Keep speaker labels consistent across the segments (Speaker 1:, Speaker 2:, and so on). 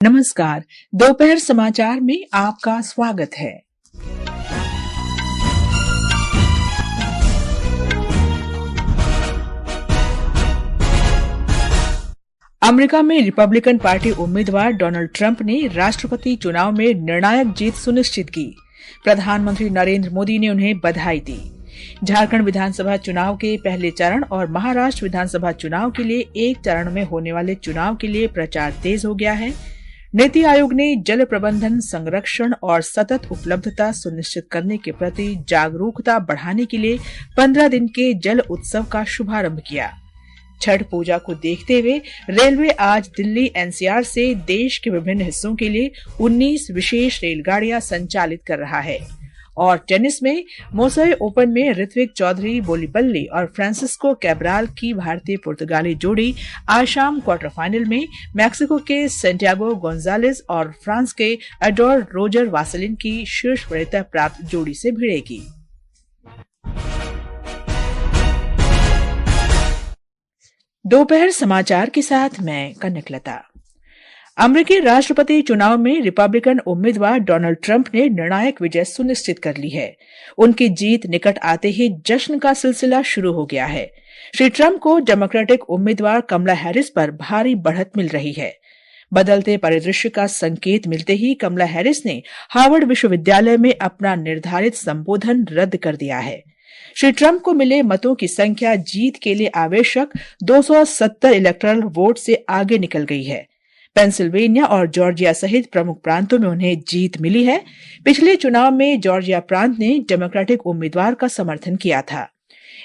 Speaker 1: नमस्कार। दोपहर समाचार में आपका स्वागत है। अमेरिका में रिपब्लिकन पार्टी उम्मीदवार डोनाल्ड ट्रंप ने राष्ट्रपति चुनाव में निर्णायक जीत सुनिश्चित की। प्रधानमंत्री नरेंद्र मोदी ने उन्हें बधाई दी। झारखंड विधानसभा चुनाव के पहले चरण और महाराष्ट्र विधानसभा चुनाव के लिए एक चरण में होने वाले चुनाव के लिए प्रचार तेज हो गया है। नीति आयोग ने जल प्रबंधन, संरक्षण और सतत उपलब्धता सुनिश्चित करने के प्रति जागरूकता बढ़ाने के लिए 15 दिन के जल उत्सव का शुभारंभ किया। छठ पूजा को देखते हुए रेलवे आज दिल्ली एनसीआर से देश के विभिन्न हिस्सों के लिए 19 विशेष रेलगाड़ियां संचालित कर रहा है। और टेनिस में मोसई ओपन में ऋत्विक चौधरी बोलीपल्ली और फ्रांसिस्को कैब्राल की भारतीय पुर्तगाली जोड़ी आज शाम क्वार्टर फाइनल में मैक्सिको के सेंटियागो गोंजालेस और फ्रांस के एडोर रोजर वासलिन की शीर्ष वरीयता प्राप्त जोड़ी से भिड़ेगी। दोपहर समाचार के साथ मैं कनकलता। अमेरिकी राष्ट्रपति चुनाव में रिपब्लिकन उम्मीदवार डोनाल्ड ट्रंप ने निर्णायक विजय सुनिश्चित कर ली है। उनकी जीत निकट आते ही जश्न का सिलसिला शुरू हो गया है। श्री ट्रंप को डेमोक्रेटिक उम्मीदवार कमला हैरिस पर भारी बढ़त मिल रही है। बदलते परिदृश्य का संकेत मिलते ही कमला हैरिस ने हार्वर्ड विश्वविद्यालय में अपना निर्धारित संबोधन रद्द कर दिया है। श्री ट्रंप को मिले मतों की संख्या जीत के लिए आवश्यक 270 इलेक्टोरल वोट से आगे निकल गई है। पेंसिल्वेनिया और जॉर्जिया सहित प्रमुख प्रांतों में उन्हें जीत मिली है। पिछले चुनाव में जॉर्जिया प्रांत ने डेमोक्रेटिक उम्मीदवार का समर्थन किया था।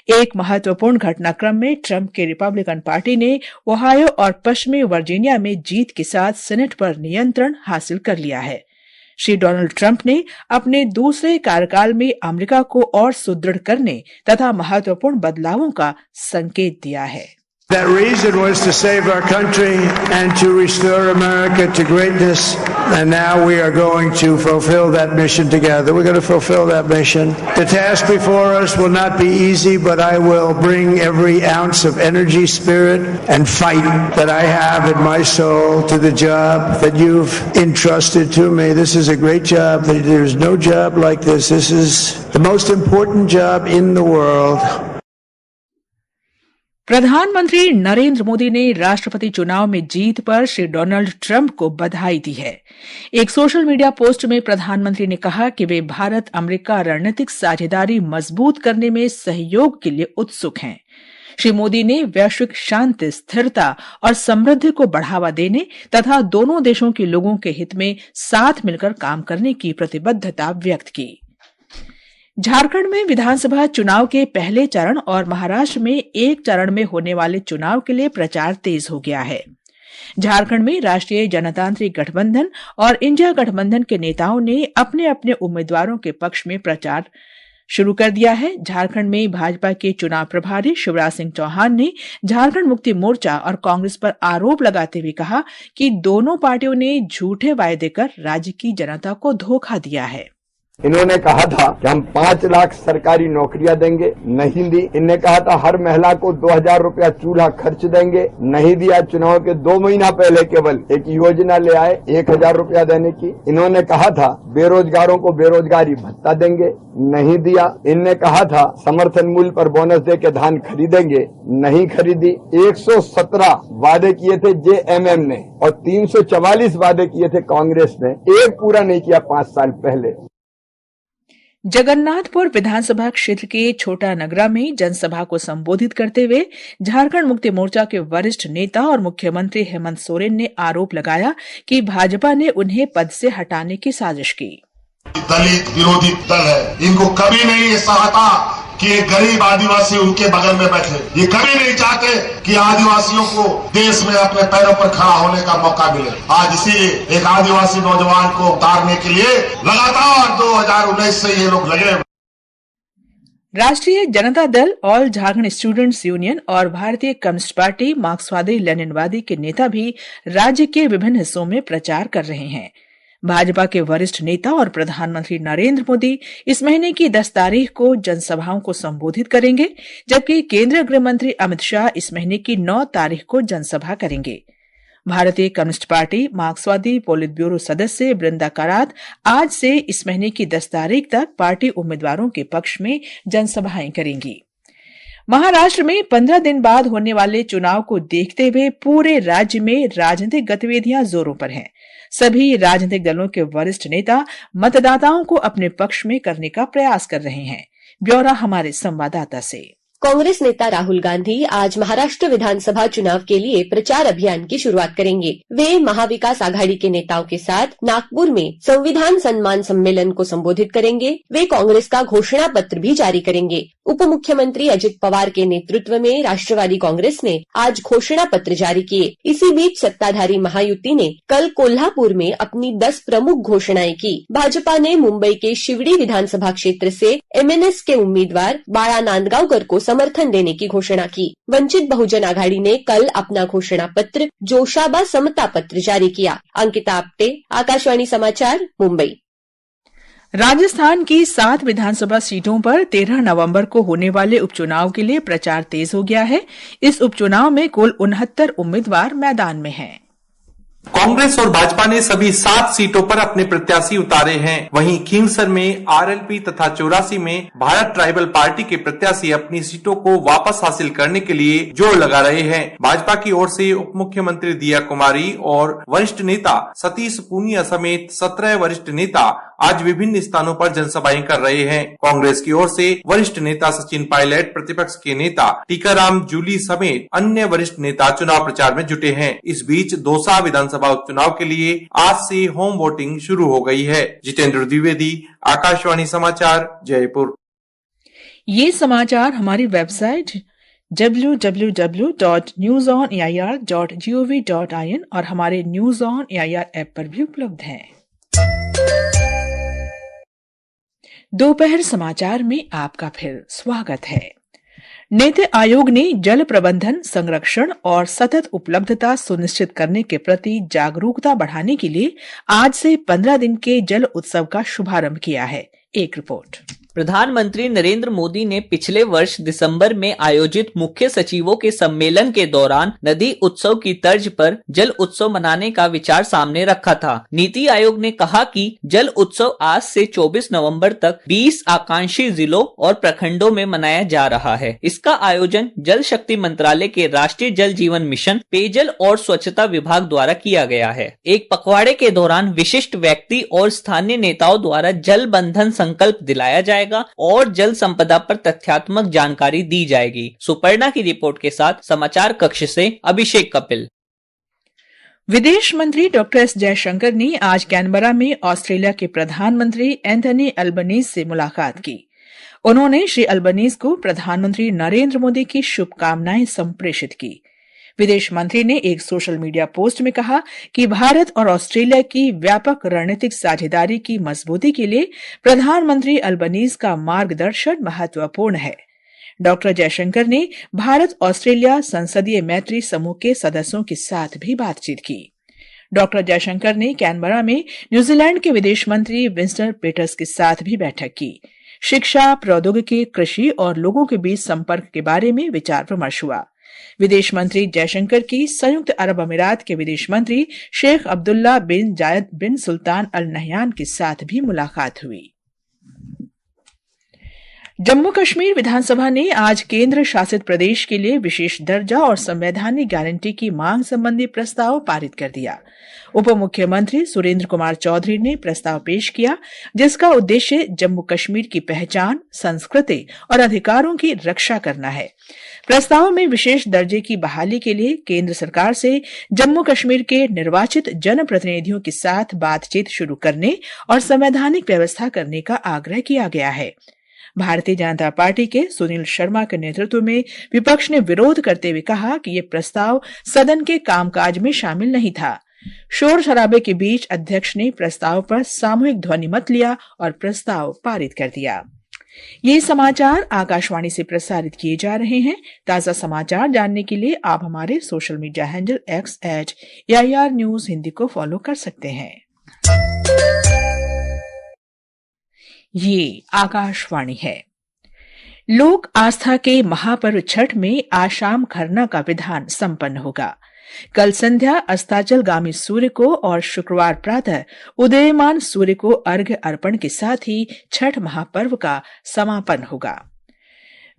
Speaker 1: एक महत्वपूर्ण घटनाक्रम में ट्रंप के रिपब्लिकन पार्टी ने ओहायो और पश्चिमी वर्जीनिया में जीत के साथ सेनेट पर नियंत्रण हासिल कर लिया है। श्री डोनाल्ड ट्रंप ने अपने दूसरे कार्यकाल में अमेरिका को और सुदृढ़ करने तथा महत्वपूर्ण बदलावों का संकेत दिया है।
Speaker 2: That reason was to save our country and to restore America to greatness. And now we are going to fulfill that mission together. We're going to fulfill that mission. The task before us will not be easy, but I will bring every ounce of energy, spirit, and fight that I have in my soul to the job that you've entrusted to me. This is a great job. There's no job like this. This is the most important job in the world.
Speaker 1: प्रधानमंत्री नरेंद्र मोदी ने राष्ट्रपति चुनाव में जीत पर Shri Donald Trump को बधाई दी है। एक सोशल मीडिया पोस्ट में प्रधानमंत्री ने कहा कि वे भारत अमेरिका रणनीतिक साझेदारी मजबूत करने में सहयोग के लिए उत्सुक हैं। श्री मोदी ने वैश्विक शांति, स्थिरता और समृद्धि को बढ़ावा देने तथा दोनों देशों के लोगों के हित में साथ मिलकर काम करने की प्रतिबद्धता व्यक्त की। झारखंड में विधानसभा चुनाव के पहले चरण और महाराष्ट्र में एक चरण में होने वाले चुनाव के लिए प्रचार तेज हो गया है। झारखंड में राष्ट्रीय जनतांत्रिक गठबंधन और इंडिया गठबंधन के नेताओं ने अपने अपने उम्मीदवारों के पक्ष में प्रचार शुरू कर दिया है। झारखंड में भाजपा के चुनाव प्रभारी शिवराज सिंह चौहान ने झारखंड मुक्ति मोर्चा और कांग्रेस पर आरोप लगाते हुए कहा कि दोनों पार्टियों ने झूठे वायदे कर राज्य की जनता को धोखा दिया है।
Speaker 3: इन्होंने कहा था कि हम 5 लाख सरकारी नौकरियां देंगे, नहीं दी। इन्होंने कहा था हर महिला को 2000 रुपया चूल्हा खर्च देंगे, नहीं दिया। चुनाव के 2 महीना पहले केवल एक योजना ले आए 1000 रुपया देने की। इन्होंने कहा था बेरोजगारों को बेरोजगारी भत्ता देंगे, नहीं दिया। इनने कहा था समर्थन मूल्य पर बोनस दे के धान खरीदेंगे, नहीं खरीदी। 117 वादे किए थे जेएमएम ने और 344 वादे किए थे कांग्रेस ने, एक पूरा नहीं किया 5 साल पहले।
Speaker 1: जगन्नाथपुर विधानसभा क्षेत्र के छोटा नगरा में जनसभा को संबोधित करते हुए झारखंड मुक्ति मोर्चा के वरिष्ठ नेता और मुख्यमंत्री हेमंत सोरेन ने आरोप लगाया कि भाजपा ने उन्हें पद से हटाने की साजिश की।
Speaker 4: दलित विरोधी दल है, इनको कभी नहीं चाहता कि एक गरीब आदिवासी उनके बगल में बैठे। ये कभी नहीं चाहते कि आदिवासियों को देश में अपने पैरों पर खड़ा होने का मौका मिले। आज इसीलिए एक आदिवासी नौजवान को उतारने के लिए लगातार 2019 से ये लोग लगे।
Speaker 1: राष्ट्रीय Janata Dal, all Jharkhand students union और भारतीय कम्युनिस्ट पार्टी मार्क्सवादी लेनिनवादी के नेता भी राज्य के विभिन्न हिस्सों में प्रचार कर रहे हैं। भाजपा के वरिष्ठ नेता और प्रधानमंत्री नरेंद्र मोदी इस महीने की 10 तारीख को जनसभाओं को संबोधित करेंगे, जबकि केंद्रीय गृह मंत्री अमित शाह इस महीने की 9 तारीख को जनसभा करेंगे। भारतीय कम्युनिस्ट पार्टी मार्क्सवादी पोलित ब्यूरो सदस्य वृंदा करात आज से इस महीने की 10 तारीख तक पार्टी उम्मीदवारों के पक्ष में जनसभाएं करेंगी। महाराष्ट्र में 15 दिन बाद होने वाले चुनाव को देखते हुए पूरे राज्य में राजनीतिक गतिविधियां जोरों पर हैं। सभी राजनीतिक दलों के वरिष्ठ नेता मतदाताओं को अपने पक्ष में करने का प्रयास कर रहे हैं। ब्यौरा हमारे संवाददाता से।
Speaker 5: कांग्रेस नेता राहुल गांधी आज महाराष्ट्र विधानसभा चुनाव के लिए प्रचार अभियान की शुरुआत करेंगे। वे महाविकास आघाड़ी के नेताओं के साथ नागपुर में संविधान सम्मान सम्मेलन को संबोधित करेंगे। वे कांग्रेस का घोषणा पत्र भी जारी करेंगे। उप मुख्यमंत्री अजित पवार के नेतृत्व में राष्ट्रवादी कांग्रेस ने आज घोषणा पत्र जारी किए। इसी बीच सत्ताधारी महायुति ने कल कोल्हापुर में अपनी 10 प्रमुख घोषणाएं की। भाजपा ने मुंबई के शिवडी विधानसभा क्षेत्र से MNS के उम्मीदवार बाळा नांदगावकर को समर्थन देने की घोषणा की। वंचित बहुजन आघाड़ी ने कल अपना घोषणा पत्र जोशाबा समता पत्र जारी किया। अंकिता आप्टे, आकाशवाणी समाचार, मुंबई।
Speaker 1: राजस्थान की 7 विधानसभा सीटों पर 13 नवंबर को होने वाले उपचुनाव के लिए प्रचार तेज हो गया है। इस उपचुनाव में कुल 69 उम्मीदवार मैदान में हैं।
Speaker 6: कांग्रेस और भाजपा ने सभी 7 सीटों पर अपने प्रत्याशी उतारे हैं। वहीं खींवसर में RLP तथा चौरासी में भारत ट्राइबल पार्टी के प्रत्याशी अपनी सीटों को वापस हासिल करने के लिए जोर लगा रहे हैं। भाजपा की ओर से उप मुख्यमंत्री दिया कुमारी और वरिष्ठ नेता सतीश पूनिया समेत 17 वरिष्ठ नेता आज विभिन्न स्थानों पर जनसभाएं कर रहे हैं। कांग्रेस की ओर से वरिष्ठ नेता सचिन पायलट, प्रतिपक्ष के नेता टीकाराम जूली समेत अन्य वरिष्ठ नेता चुनाव प्रचार में जुटे हैं। इस बीच दौसा विधानसभा उपचुनाव के लिए आज से होम वोटिंग शुरू हो गई है। जितेंद्र द्विवेदी, आकाशवाणी समाचार, जयपुर।
Speaker 1: ये समाचार हमारी वेबसाइट www.newsonair.gov.in और हमारे न्यूज ऑन एआईआर ऐप पर भी उपलब्ध हैं। दोपहर समाचार में आपका फिर स्वागत है। नीति आयोग ने जल प्रबंधन, संरक्षण और सतत उपलब्धता सुनिश्चित करने के प्रति जागरूकता बढ़ाने के लिए आज से 15 दिन के जल उत्सव का शुभारंभ किया है। एक रिपोर्ट।
Speaker 7: प्रधानमंत्री नरेंद्र मोदी ने पिछले वर्ष दिसंबर में आयोजित मुख्य सचिवों के सम्मेलन के दौरान नदी उत्सव की तर्ज पर जल उत्सव मनाने का विचार सामने रखा था। नीति आयोग ने कहा कि जल उत्सव आज से 24 नवंबर तक 20 आकांक्षी जिलों और प्रखंडों में मनाया जा रहा है। इसका आयोजन जल शक्ति मंत्रालय के राष्ट्रीय जल जीवन मिशन, पेयजल और स्वच्छता विभाग द्वारा किया गया है। एक पखवाड़े के दौरान विशिष्ट व्यक्ति और स्थानीय नेताओं द्वारा जल बंधन संकल्प दिलाया जाएगा और जल संपदा पर तथ्यात्मक जानकारी दी जाएगी। सुपर्णा की रिपोर्ट के साथ समाचार कक्ष से अभिषेक कपिल।
Speaker 1: विदेश मंत्री डॉक्टर एस जयशंकर ने आज कैनबरा में ऑस्ट्रेलिया के प्रधानमंत्री एंथनी अल्बनीज से मुलाकात की। उन्होंने श्री अल्बनीज को प्रधानमंत्री नरेंद्र मोदी की शुभकामनाएं संप्रेषित की। विदेश मंत्री ने एक सोशल मीडिया पोस्ट में कहा कि भारत और ऑस्ट्रेलिया की व्यापक रणनीतिक साझेदारी की मजबूती के लिए प्रधानमंत्री अल्बनीज का मार्गदर्शन महत्वपूर्ण है। डॉक्टर जयशंकर ने भारत ऑस्ट्रेलिया संसदीय मैत्री समूह के सदस्यों के साथ भी बातचीत की। डॉक्टर जयशंकर ने कैनबरा में न्यूजीलैंड के विदेश मंत्री विंस्टन पीटर्स के साथ भी बैठक की। शिक्षा, प्रौद्योगिकी, कृषि और लोगों के बीच संपर्क के बारे में विचार विमर्श हुआ। विदेश मंत्री जयशंकर की संयुक्त अरब अमीरात के विदेश मंत्री शेख अब्दुल्ला बिन जायद बिन सुल्तान अल नहयान के साथ भी मुलाकात हुई। जम्मू कश्मीर विधानसभा ने आज केंद्र शासित प्रदेश के लिए विशेष दर्जा और संवैधानिक गारंटी की मांग संबंधी प्रस्ताव पारित कर दिया। उप मुख्यमंत्री सुरेंद्र कुमार चौधरी ने प्रस्ताव पेश किया, जिसका उद्देश्य जम्मू कश्मीर की पहचान, संस्कृति और अधिकारों की रक्षा करना है। प्रस्ताव में विशेष दर्जे की बहाली के लिए केंद्र सरकार से जम्मू कश्मीर के निर्वाचित जनप्रतिनिधियों के साथ बातचीत शुरू करने और संवैधानिक व्यवस्था करने का आग्रह किया गया है। भारतीय जनता पार्टी के सुनील शर्मा के नेतृत्व में विपक्ष ने विरोध करते हुए कहा कि ये प्रस्ताव सदन के कामकाज में शामिल नहीं था। शोर शराबे के बीच अध्यक्ष ने प्रस्ताव पर सामूहिक ध्वनि मत लिया और प्रस्ताव पारित कर दिया। ये समाचार आकाशवाणी से प्रसारित किए जा रहे हैं। ताजा समाचार जानने के लिए आप हमारे social media handle @AIR news Hindi को फॉलो कर सकते हैं। ये आकाशवाणी है। लोक आस्था के महापर्व छठ में आज शाम खरना का विधान संपन्न होगा। कल संध्या अस्ताचलगामी सूर्य को और शुक्रवार प्रातः उदयमान सूर्य को अर्घ्य अर्पण के साथ ही छठ महापर्व का समापन होगा।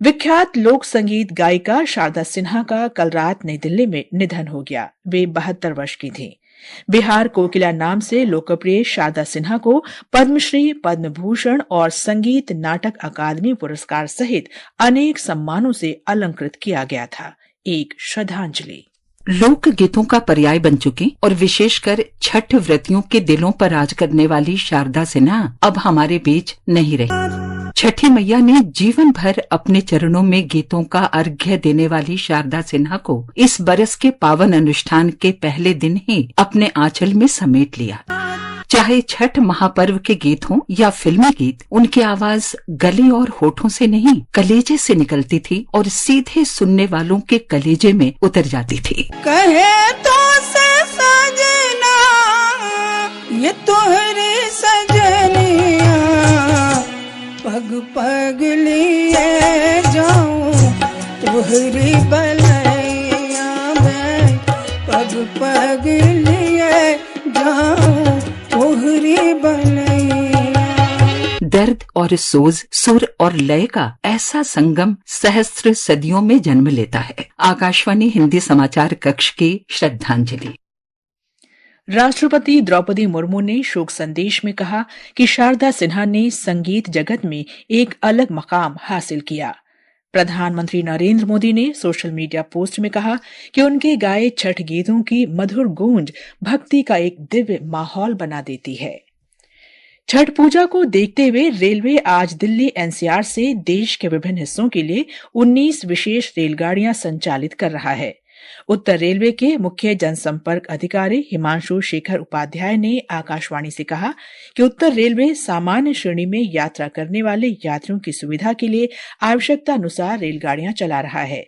Speaker 1: विख्यात लोक संगीत गायिका शारदा सिन्हा का कल रात नई दिल्ली में निधन हो गया। वे 72 वर्ष की थीं। बिहार कोकिला नाम से लोकप्रिय शारदा सिन्हा को पद्मश्री, पद्म भूषण और संगीत नाटक अकादमी पुरस्कार सहित अनेक सम्मानों से अलंकृत किया गया था। एक श्रद्धांजलि।
Speaker 8: लोक गीतों का पर्याय बन चुके और विशेषकर छठ व्रतियों के दिलों पर राज करने वाली शारदा सिन्हा अब हमारे बीच नहीं रही। छठी मैया ने जीवन भर अपने चरणों में गीतों का अर्घ्य देने वाली शारदा सिन्हा को इस बरस के पावन अनुष्ठान के पहले दिन ही अपने आंचल में समेट लिया। चाहे छठ महापर्व के गीत हों या फिल्मी गीत, उनकी आवाज गले और होठों से नहीं कलेजे से निकलती थी और सीधे सुनने वालों के कलेजे में उतर जाती थी।
Speaker 9: कहे तो से सजना ये तोहरी सजनिया, पग पग लिए जाऊं तोहरी बलैया में, पग पग लिए जाऊं तोहरी बलैया।
Speaker 8: दर्द और सोज, सुर और लय का ऐसा संगम सहस्त्र सदियों में जन्म लेता है। आकाशवाणी हिंदी समाचार कक्ष की श्रद्धांजलि।
Speaker 1: राष्ट्रपति द्रौपदी मुर्मू ने शोक संदेश में कहा कि शारदा सिन्हा ने संगीत जगत में एक अलग मकाम हासिल किया। प्रधानमंत्री नरेंद्र मोदी ने सोशल मीडिया पोस्ट में कहा कि उनके गाए छठ गीतों की मधुर गूंज भक्ति का एक दिव्य माहौल बना देती है। छठ पूजा को देखते हुए रेलवे आज दिल्ली एनसीआर से देश के विभिन्न हिस्सों के लिए 19 विशेष रेलगाड़ियां संचालित कर रहा है। उत्तर रेलवे के मुख्य जनसंपर्क अधिकारी हिमांशु शेखर उपाध्याय ने आकाशवाणी से कहा कि उत्तर रेलवे सामान्य श्रेणी में यात्रा करने वाले यात्रियों की सुविधा के लिए आवश्यकता अनुसार रेलगाड़ियां चला रहा है।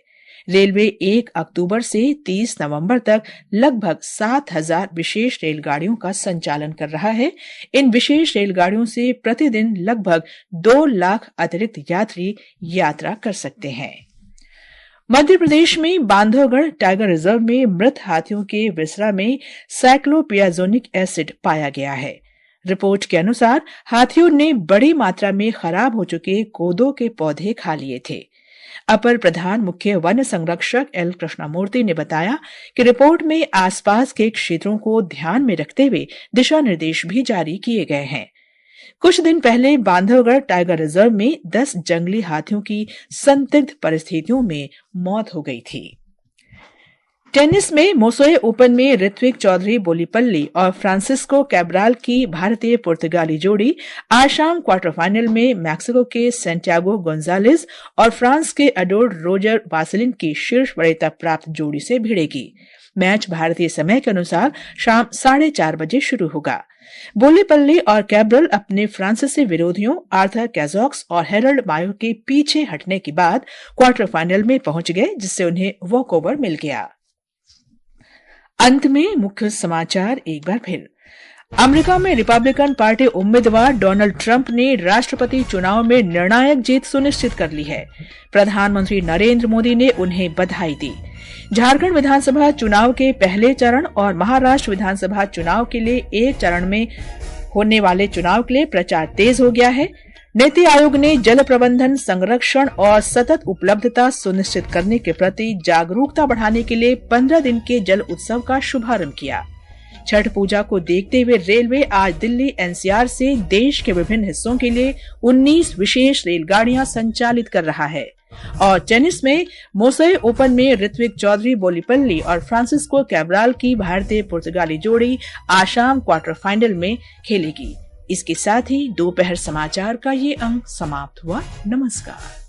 Speaker 1: रेलवे 1 अक्टूबर से 30 नवंबर तक लगभग 7,000 विशेष रेलगाड़ियों का संचालन कर रहा है। इन विशेष रेलगाड़ियों से प्रतिदिन लगभग 2 लाख अतिरिक्त यात्री यात्रा कर सकते हैं। मध्य प्रदेश में बांधवगढ़ टाइगर रिजर्व में मृत हाथियों के विसरा में साइक्लोपियाजोनिक एसिड पाया गया है। रिपोर्ट के अनुसार हाथियों ने बड़ी मात्रा में खराब हो चुके कोदो के पौधे खा लिए थे। अपर प्रधान मुख्य वन संरक्षक एल कृष्णमूर्ति ने बताया कि रिपोर्ट में आसपास के क्षेत्रों को ध्यान में रखते हुए दिशा निर्देश भी जारी किए गए हैं। कुछ दिन पहले बांधवगढ़ टाइगर रिजर्व में 10 जंगली हाथियों की संदिग्ध परिस्थितियों में मौत हो गई थी। टेनिस में मोसोए ओपन में ऋत्विक चौधरी बोलीपल्ली और फ्रांसिस्को कैब्राल की भारतीय पुर्तगाली जोड़ी आज शाम क्वार्टर फाइनल में मैक्सिको के सैंटियागो गोंजालेस और फ्रांस के अडोर रोजर वासलिन की शीर्ष वरीयता प्राप्त जोड़ी से भिड़ेगी। मैच भारतीय समय के अनुसार शाम 4:30 बजे शुरू होगा। बोलीपल्ली और कैब्रल अपने फ्रांसीसी विरोधियों आर्थर कैजॉक्स और हेरल्ड मायो के पीछे हटने के बाद क्वार्टर फाइनल में पहुंच गए, जिससे उन्हें वॉकओवर मिल गया। अंत में मुख्य समाचार एक बार फिर। अमेरिका में रिपब्लिकन पार्टी उम्मीदवार डोनाल्ड ट्रंप ने राष्ट्रपति चुनाव में निर्णायक जीत सुनिश्चित कर ली है। प्रधानमंत्री नरेंद्र मोदी ने उन्हें बधाई दी। झारखंड विधानसभा चुनाव के पहले चरण और महाराष्ट्र विधानसभा चुनाव के लिए एक चरण में होने वाले चुनाव के लिए प्रचार तेज हो गया है। नीति आयोग ने जल प्रबंधन, संरक्षण और सतत उपलब्धता सुनिश्चित करने के प्रति जागरूकता बढ़ाने के लिए 15 दिन के जल उत्सव का शुभारंभ किया। छठ पूजा को देखते हुए रेलवे आज दिल्ली एनसीआर से देश के विभिन्न हिस्सों के लिए 19 विशेष रेलगाड़ियां संचालित कर रहा है। और टेनिस में मोसोए ओपन में ऋत्विक चौधरी बोलीपल्ली और फ्रांसिस्को कैब्राल की भारतीय पुर्तगाली जोड़ी आज शाम क्वार्टर फाइनल में खेलेगी। इसके साथ ही दोपहर समाचार का ये अंक समाप्त हुआ। नमस्कार।